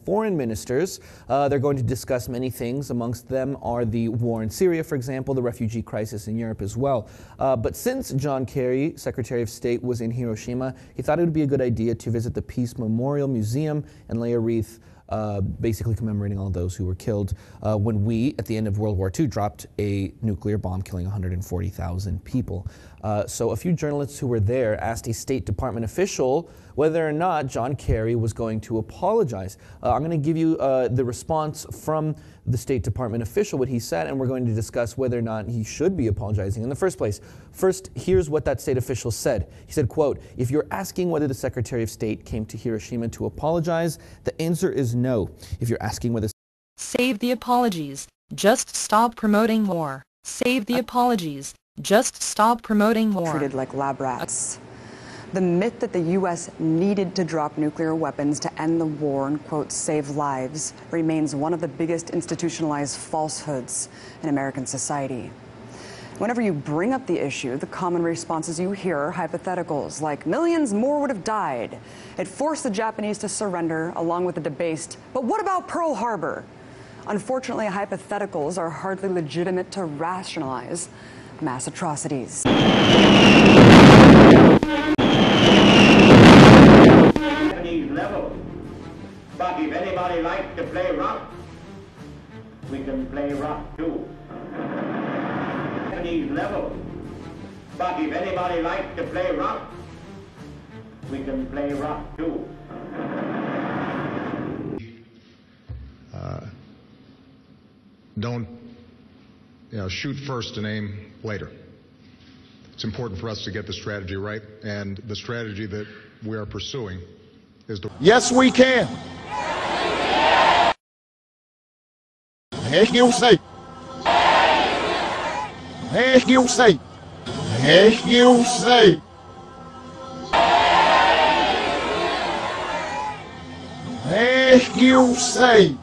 foreign ministers. They're going to discuss many things. Amongst them are the war in Syria, for example, the refugee crisis in Europe as well. But since John Kerry, Secretary of State, was in Hiroshima, he thought it would be a good idea to visit the Peace Memorial Museum and lay a wreath basically commemorating all those who were killed when we, at the end of World War II, dropped a nuclear bomb killing 140,000 people. So a few journalists who were there asked a State Department official whether or not John Kerry was going to apologize. I'm going to give you the response from the State Department official, what he said, and we're going to discuss whether or not he should be apologizing in the first place. First, here's what that state official said. He said, quote, "If you're asking whether the Secretary of State came to Hiroshima to apologize, the answer is no. If you're asking whether..." Save the apologies. Just stop promoting war. Save the apologies. Just stop promoting war. Treated like lab rats. The myth that the U.S. needed to drop nuclear weapons to end the war and, quote, save lives remains one of the biggest institutionalized falsehoods in American society. Whenever you bring up the issue, the common responses you hear are hypotheticals, like millions more would have died. It forced the Japanese to surrender, along with the debased, but what about Pearl Harbor? Unfortunately, hypotheticals are hardly legitimate to rationalize mass atrocities. Level. But if anybody likes to play rough, we can play rough too. Level. But if anybody likes to play rough, we can play rough too. Don't shoot first and aim later. It's important for us to get the strategy right, and the strategy that we are pursuing is the... Yes, we can. Heck, you say. Heck, you say. Heck, you say. Heck, you say.